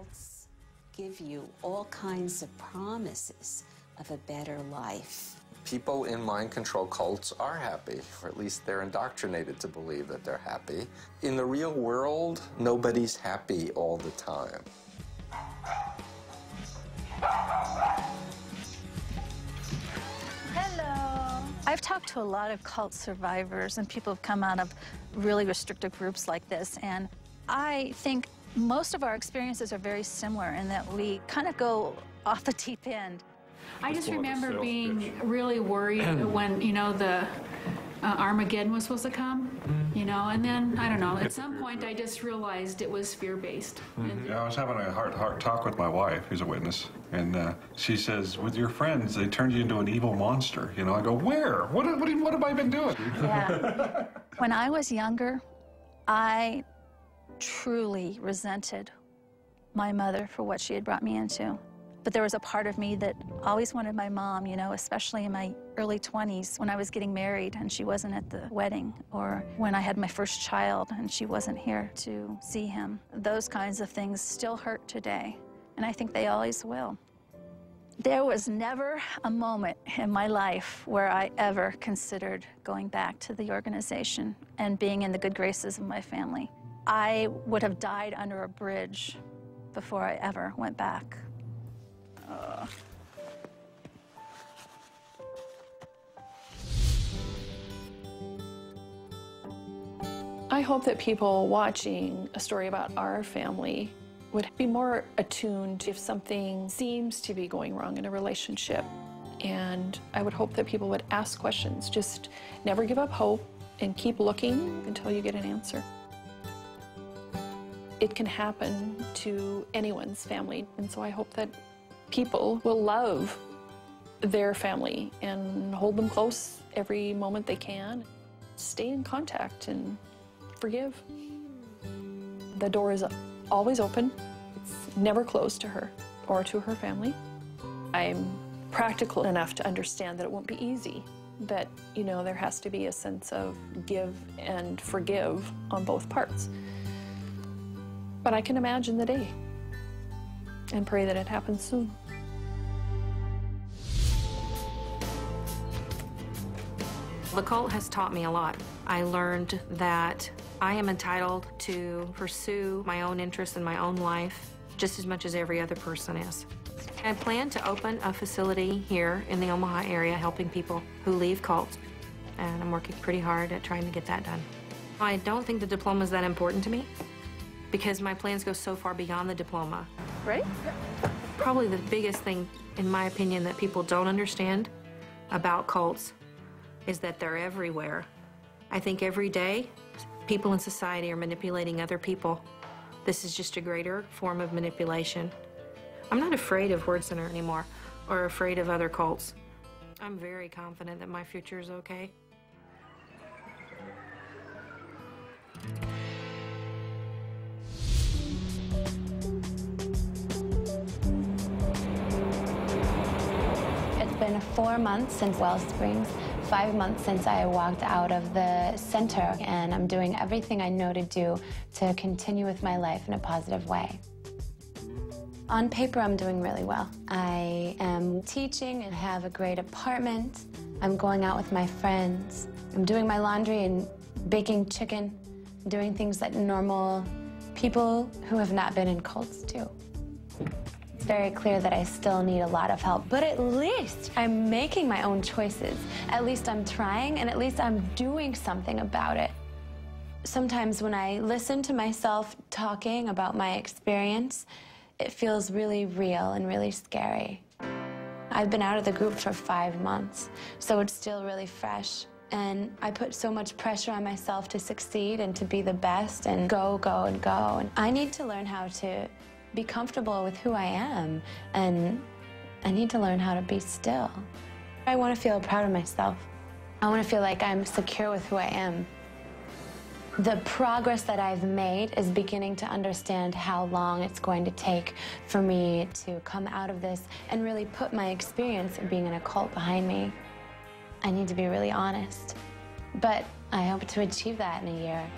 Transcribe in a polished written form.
cults give you all kinds of promises of a better life. People in mind control cults are happy, or at least they're indoctrinated to believe that they're happy. In the real world, nobody's happy all the time. Hello. I've talked to a lot of cult survivors and people who've come out of really restrictive groups like this, and I think most of our experiences are very similar in that we kind of go off the deep end. I just remember being really worried when, you know, the Armageddon was supposed to come, you know, and then, I don't know, at some point I just realized it was fear-based. Yeah, I was having a heart talk with my wife, who's a witness, and she says, with your friends, they turned you into an evil monster. You know, I go, where? What have I been doing? Yeah. When I was younger, I truly resented my mother for what she had brought me into. But there was a part of me that always wanted my mom, you know, especially in my early 20s when I was getting married and she wasn't at the wedding, or when I had my first child and she wasn't here to see him. Those kinds of things still hurt today, and I think they always will. There was never a moment in my life where I ever considered going back to the organization and being in the good graces of my family. I would have died under a bridge before I ever went back. I hope that people watching a story about our family would be more attuned if something seems to be going wrong in a relationship. And I would hope that people would ask questions. Just never give up hope and keep looking until you get an answer. It can happen to anyone's family, and so I hope that people will love their family and hold them close every moment they can. Stay in contact and forgive. The door is always open. It's never closed to her or to her family. I'm practical enough to understand that it won't be easy, that, you know, there has to be a sense of give and forgive on both parts. But I can imagine the day and pray that it happens soon. The cult has taught me a lot. I learned that I am entitled to pursue my own interests in my own life just as much as every other person is. I plan to open a facility here in the Omaha area helping people who leave cults, and I'm working pretty hard at trying to get that done. I don't think the diploma is that important to me because my plans go so far beyond the diploma. Right? Probably the biggest thing, in my opinion, that people don't understand about cults is that they're everywhere. I think every day, people in society are manipulating other people. This is just a greater form of manipulation. I'm not afraid of Word Center anymore or afraid of other cults. I'm very confident that my future is okay. It's been 4 months since Wellsprings, 5 months since I walked out of the center, and I'm doing everything I know to do to continue with my life in a positive way. On paper, I'm doing really well. I am teaching and have a great apartment. I'm going out with my friends. I'm doing my laundry and baking chicken, doing things that normal people who have not been in cults do. It's very clear that I still need a lot of help, but at least I'm making my own choices. At least I'm trying, and at least I'm doing something about it. Sometimes when I listen to myself talking about my experience, it feels really real and really scary. I've been out of the group for 5 months, so it's still really fresh. And I put so much pressure on myself to succeed and to be the best and go, go, and go. And I need to learn how to be comfortable with who I am, and I need to learn how to be still. I want to feel proud of myself. I want to feel like I'm secure with who I am. The progress that I've made is beginning to understand how long it's going to take for me to come out of this and really put my experience of being in a cult behind me. I need to be really honest, but I hope to achieve that in a year.